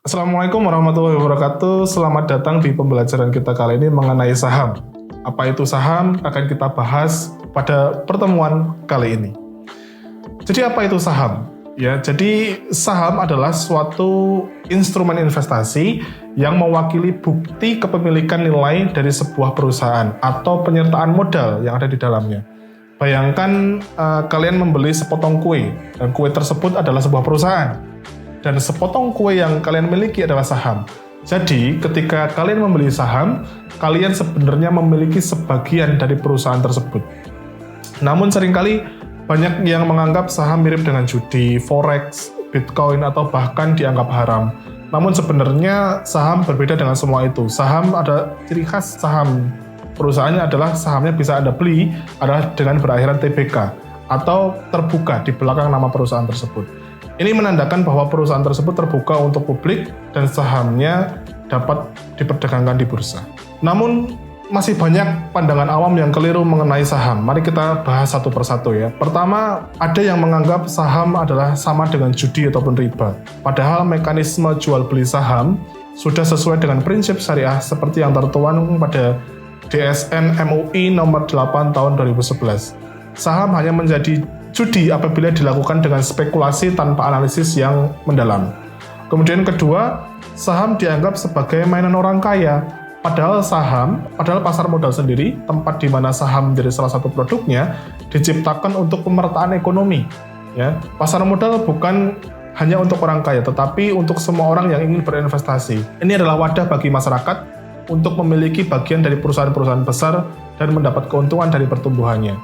Assalamualaikum warahmatullahi wabarakatuh. Selamat datang di pembelajaran kita kali ini mengenai saham. Apa itu saham akan kita bahas pada pertemuan kali ini. Jadi apa itu saham? Ya, jadi saham adalah suatu instrumen investasi yang mewakili bukti kepemilikan nilai dari sebuah perusahaan atau penyertaan modal yang ada di dalamnya. Bayangkan kalian membeli sepotong kue dan kue tersebut adalah sebuah perusahaan. Dan sepotong kue yang kalian miliki adalah saham. Jadi, ketika kalian membeli saham, kalian sebenarnya memiliki sebagian dari perusahaan tersebut. Namun seringkali banyak yang menganggap saham mirip dengan judi, forex, bitcoin, atau bahkan dianggap haram. Namun sebenarnya saham berbeda dengan semua itu. Saham ada ciri khas saham perusahaannya adalah sahamnya bisa Anda beli adalah dengan berakhiran TBK atau terbuka di belakang nama perusahaan tersebut. Ini menandakan bahwa perusahaan tersebut terbuka untuk publik dan sahamnya dapat diperdagangkan di bursa. Namun, masih banyak pandangan awam yang keliru mengenai saham. Mari kita bahas satu persatu ya. Pertama, ada yang menganggap saham adalah sama dengan judi ataupun riba. Padahal mekanisme jual beli saham sudah sesuai dengan prinsip syariah seperti yang tertuang pada DSN MUI nomor 8 tahun 2011. Saham hanya menjadi judi apabila dilakukan dengan spekulasi tanpa analisis yang mendalam. Kemudian kedua, saham dianggap sebagai mainan orang kaya. Padahal pasar modal sendiri, tempat di mana saham menjadi salah satu produknya, diciptakan untuk pemertaan ekonomi. Ya, pasar modal bukan hanya untuk orang kaya, tetapi untuk semua orang yang ingin berinvestasi. Ini adalah wadah bagi masyarakat untuk memiliki bagian dari perusahaan-perusahaan besar dan mendapat keuntungan dari pertumbuhannya.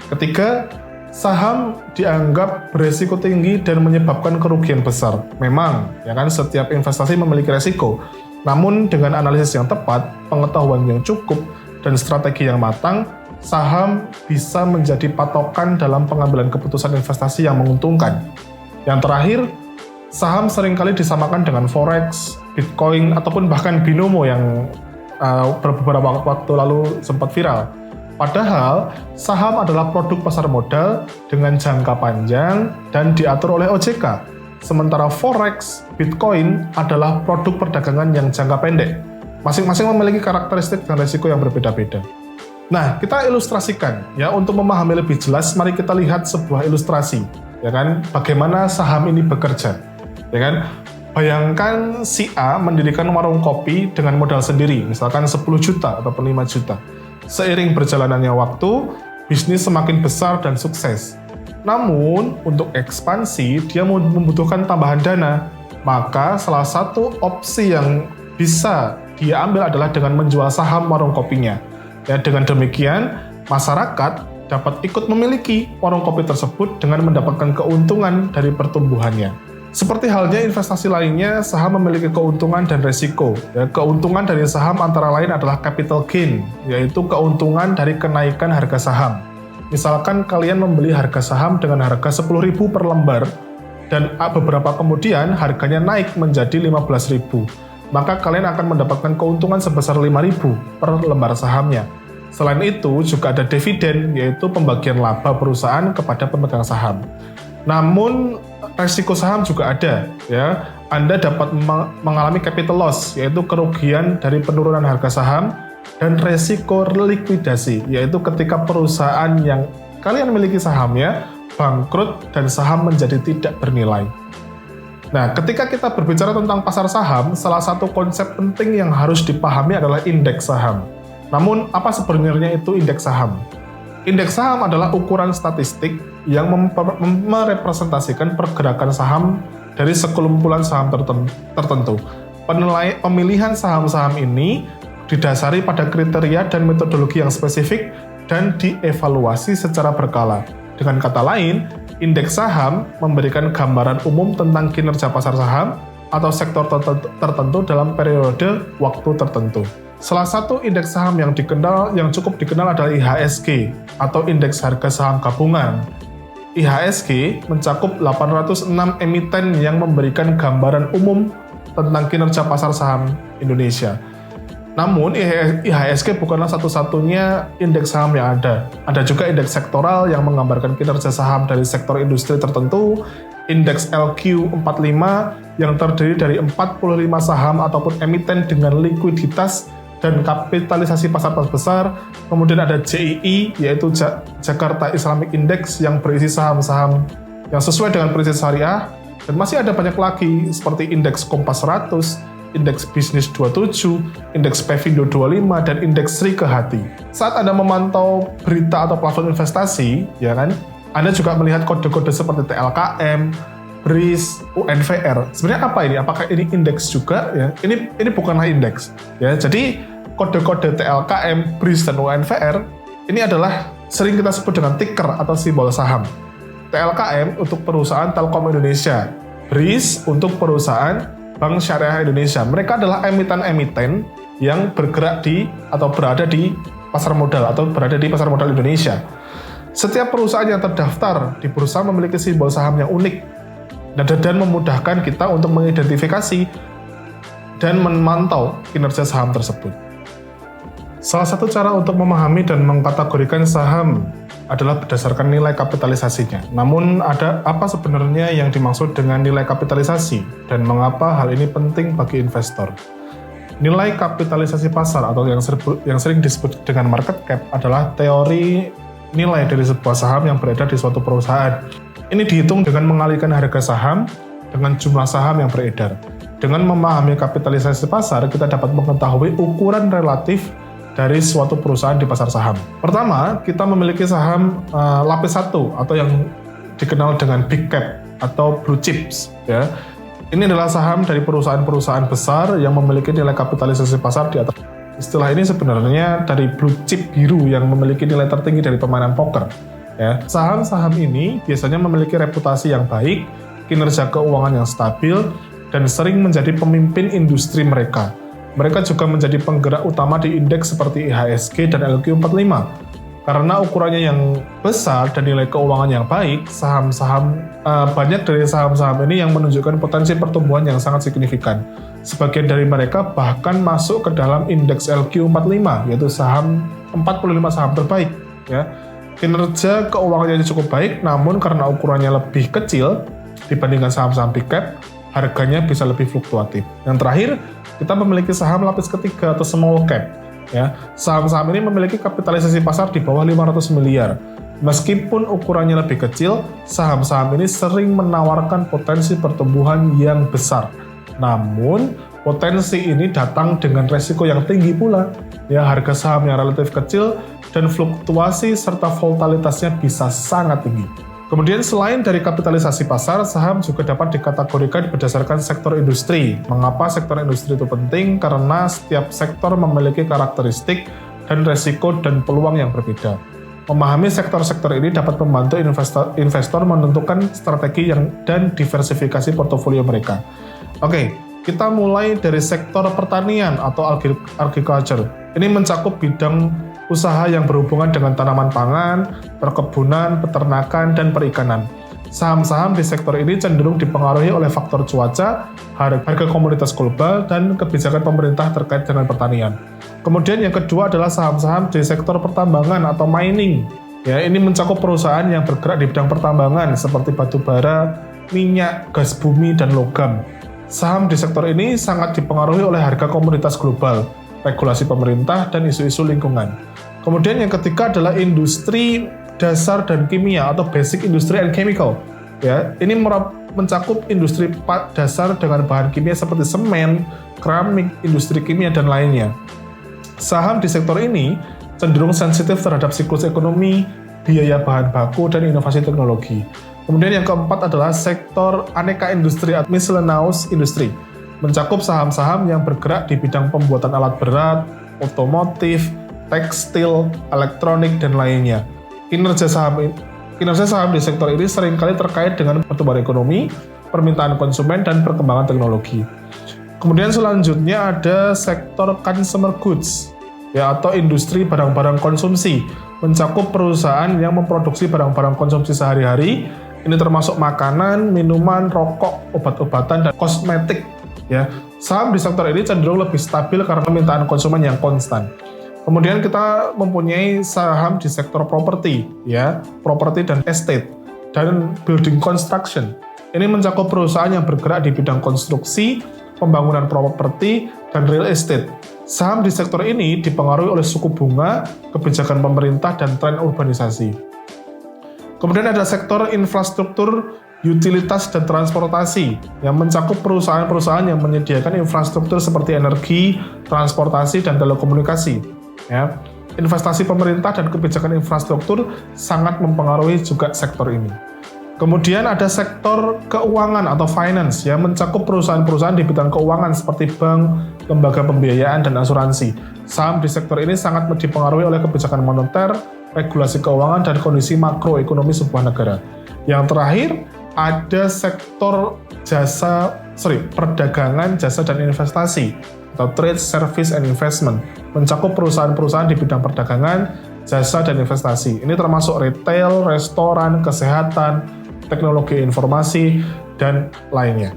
Ketiga, saham dianggap beresiko tinggi dan menyebabkan kerugian besar. Memang, ya kan, setiap investasi memiliki resiko. Namun dengan analisis yang tepat, pengetahuan yang cukup, dan strategi yang matang, saham bisa menjadi patokan dalam pengambilan keputusan investasi yang menguntungkan. Yang terakhir, saham seringkali disamakan dengan forex, bitcoin, ataupun bahkan binomo yang beberapa waktu lalu sempat viral. Padahal, saham adalah produk pasar modal dengan jangka panjang dan diatur oleh OJK. Sementara forex, bitcoin adalah produk perdagangan yang jangka pendek. Masing-masing memiliki karakteristik dan risiko yang berbeda-beda. Nah, kita ilustrasikan ya, untuk memahami lebih jelas, mari kita lihat sebuah ilustrasi, ya kan, bagaimana saham ini bekerja, ya kan? Bayangkan si A mendirikan warung kopi dengan modal sendiri, misalkan 10 juta ataupun 5 juta. Seiring berjalannya waktu, bisnis semakin besar dan sukses. Namun, untuk ekspansi, dia membutuhkan tambahan dana. Maka, salah satu opsi yang bisa dia ambil adalah dengan menjual saham warung kopinya. Ya, dengan demikian, masyarakat dapat ikut memiliki warung kopi tersebut dengan mendapatkan keuntungan dari pertumbuhannya. Seperti halnya investasi lainnya, saham memiliki keuntungan dan resiko. Ya, keuntungan dari saham antara lain adalah capital gain, yaitu keuntungan dari kenaikan harga saham. Misalkan kalian membeli harga saham dengan harga 10.000 per lembar, dan beberapa kemudian harganya naik menjadi 15.000. Maka kalian akan mendapatkan keuntungan sebesar 5.000 per lembar sahamnya. Selain itu, juga ada dividen, yaitu pembagian laba perusahaan kepada pemegang saham. Namun, resiko saham juga ada, ya. Anda dapat mengalami capital loss, yaitu kerugian dari penurunan harga saham, dan resiko likuidasi, yaitu ketika perusahaan yang kalian miliki sahamnya bangkrut dan saham menjadi tidak bernilai. Nah, ketika kita berbicara tentang pasar saham, salah satu konsep penting yang harus dipahami adalah indeks saham. Namun, apa sebenarnya itu indeks saham? Indeks saham adalah ukuran statistik yang merepresentasikan pergerakan saham dari sekelumpulan saham tertentu. Pemilihan saham-saham ini didasari pada kriteria dan metodologi yang spesifik dan dievaluasi secara berkala. Dengan kata lain, indeks saham memberikan gambaran umum tentang kinerja pasar saham atau sektor tertentu dalam periode waktu tertentu. Salah satu indeks saham yang cukup dikenal adalah IHSG atau Indeks Harga Saham Gabungan. IHSG mencakup 806 emiten yang memberikan gambaran umum tentang kinerja pasar saham Indonesia. Namun, IHSG bukanlah satu-satunya indeks saham yang ada. Ada juga indeks sektoral yang menggambarkan kinerja saham dari sektor industri tertentu, indeks LQ45 yang terdiri dari 45 saham ataupun emiten dengan likuiditas dan kapitalisasi pasar besar. Kemudian ada JII, yaitu Jakarta Islamic Index yang berisi saham-saham yang sesuai dengan prinsip syariah. Dan masih ada banyak lagi seperti indeks Kompas 100, indeks Bisnis 27, indeks Pevindo 25, dan indeks Sri Kehati. Saat Anda memantau berita atau platform investasi, ya kan, Anda juga melihat kode-kode seperti TLKM, BRIS, UNVR. Sebenarnya apa ini? Apakah ini indeks juga? Ya, ini bukanlah indeks. Ya, jadi kode-kode TLKM, BRIS, dan UNVR ini adalah sering kita sebut dengan ticker atau simbol saham. TLKM untuk perusahaan Telkom Indonesia, BRIS untuk perusahaan Bank Syariah Indonesia. Mereka adalah emiten-emiten yang bergerak di atau berada di pasar modal atau berada di pasar modal Indonesia. Setiap perusahaan yang terdaftar di bursa memiliki simbol saham yang unik dan memudahkan kita untuk mengidentifikasi dan memantau kinerja saham tersebut. Salah satu cara untuk memahami dan mengkategorikan saham adalah berdasarkan nilai kapitalisasinya. Namun ada apa sebenarnya yang dimaksud dengan nilai kapitalisasi dan mengapa hal ini penting bagi investor? Nilai kapitalisasi pasar atau yang sering disebut dengan market cap adalah teori nilai dari sebuah saham yang beredar di suatu perusahaan. Ini dihitung dengan mengalihkan harga saham dengan jumlah saham yang beredar. Dengan memahami kapitalisasi pasar, kita dapat mengetahui ukuran relatif dari suatu perusahaan di pasar saham. Pertama, kita memiliki saham lapis 1 atau yang dikenal dengan big cap atau blue chips. Ya. Ini adalah saham dari perusahaan-perusahaan besar yang memiliki nilai kapitalisasi pasar di atas. Istilah ini sebenarnya dari blue chip biru yang memiliki nilai tertinggi dari permainan poker. Ya, saham-saham ini biasanya memiliki reputasi yang baik, kinerja keuangan yang stabil, dan sering menjadi pemimpin industri mereka. Mereka juga menjadi penggerak utama di indeks seperti IHSG dan LQ45. Karena ukurannya yang besar dan nilai keuangan yang baik, banyak dari saham-saham ini yang menunjukkan potensi pertumbuhan yang sangat signifikan. Sebagian dari mereka bahkan masuk ke dalam indeks LQ45, yaitu 45 saham terbaik. Ya. Kinerja keuangannya cukup baik, namun karena ukurannya lebih kecil dibandingkan saham-saham big cap, harganya bisa lebih fluktuatif. Yang terakhir, kita memiliki saham lapis ketiga atau small cap. Ya, saham-saham ini memiliki kapitalisasi pasar di bawah 500 miliar. Meskipun ukurannya lebih kecil, saham-saham ini sering menawarkan potensi pertumbuhan yang besar. Namun, potensi ini datang dengan resiko yang tinggi pula. Ya, harga saham yang relatif kecil dan fluktuasi serta volatilitasnya bisa sangat tinggi. Kemudian selain dari kapitalisasi pasar, saham juga dapat dikategorikan berdasarkan sektor industri. Mengapa sektor industri itu penting? Karena setiap sektor memiliki karakteristik dan resiko dan peluang yang berbeda. Memahami sektor-sektor ini dapat membantu investor menentukan strategi dan diversifikasi portofolio mereka. Oke, kita mulai dari sektor pertanian atau agriculture. Ini mencakup bidang usaha yang berhubungan dengan tanaman pangan, perkebunan, peternakan, dan perikanan. Saham-saham di sektor ini cenderung dipengaruhi oleh faktor cuaca, harga komoditas global, dan kebijakan pemerintah terkait dengan pertanian. Kemudian yang kedua adalah saham-saham di sektor pertambangan atau mining. Ya, ini mencakup perusahaan yang bergerak di bidang pertambangan seperti batu bara, minyak, gas bumi, dan logam. Saham di sektor ini sangat dipengaruhi oleh harga komoditas global, regulasi pemerintah, dan isu-isu lingkungan. Kemudian yang ketiga adalah industri dasar dan kimia atau basic industry and chemical. Ya, ini mencakup industri dasar dengan bahan kimia seperti semen, keramik, industri kimia, dan lainnya. Saham di sektor ini cenderung sensitif terhadap siklus ekonomi, biaya bahan baku, dan inovasi teknologi. Kemudian yang keempat adalah sektor aneka industri atau miscellaneous industry. Mencakup saham-saham yang bergerak di bidang pembuatan alat berat, otomotif, tekstil, elektronik, dan lainnya. Kinerja saham di sektor ini seringkali terkait dengan pertumbuhan ekonomi, permintaan konsumen, dan perkembangan teknologi. Kemudian selanjutnya ada sektor consumer goods, ya, atau industri barang-barang konsumsi. Mencakup perusahaan yang memproduksi barang-barang konsumsi sehari-hari. Ini termasuk makanan, minuman, rokok, obat-obatan, dan kosmetik. Ya, saham di sektor ini cenderung lebih stabil karena permintaan konsumen yang konstan. Kemudian kita mempunyai saham di sektor properti, ya, properti dan estate, dan building construction. Ini mencakup perusahaan yang bergerak di bidang konstruksi, pembangunan properti, dan real estate. Saham di sektor ini dipengaruhi oleh suku bunga, kebijakan pemerintah, dan tren urbanisasi. Kemudian ada sektor infrastruktur, utilitas, dan transportasi yang mencakup perusahaan-perusahaan yang menyediakan infrastruktur seperti energi, transportasi, dan telekomunikasi. Ya. Investasi pemerintah dan kebijakan infrastruktur sangat mempengaruhi juga sektor ini. Kemudian ada sektor keuangan atau finance yang mencakup perusahaan-perusahaan di bidang keuangan seperti bank, lembaga pembiayaan, dan asuransi. Saham di sektor ini sangat dipengaruhi oleh kebijakan moneter, regulasi keuangan, dan kondisi makroekonomi sebuah negara. Yang terakhir, ada sektor perdagangan, jasa, dan investasi atau trade, service, and investment, mencakup perusahaan-perusahaan di bidang perdagangan, jasa, dan investasi. Ini termasuk retail, restoran, kesehatan, teknologi informasi, dan lainnya.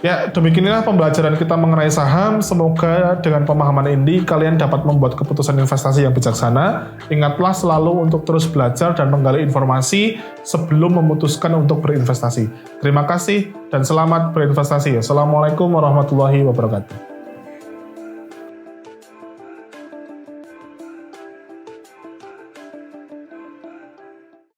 Ya, demikianlah pembelajaran kita mengenai saham. Semoga dengan pemahaman ini kalian dapat membuat keputusan investasi yang bijaksana. Ingatlah selalu untuk terus belajar dan menggali informasi sebelum memutuskan untuk berinvestasi. Terima kasih dan selamat berinvestasi. Assalamualaikum warahmatullahi wabarakatuh.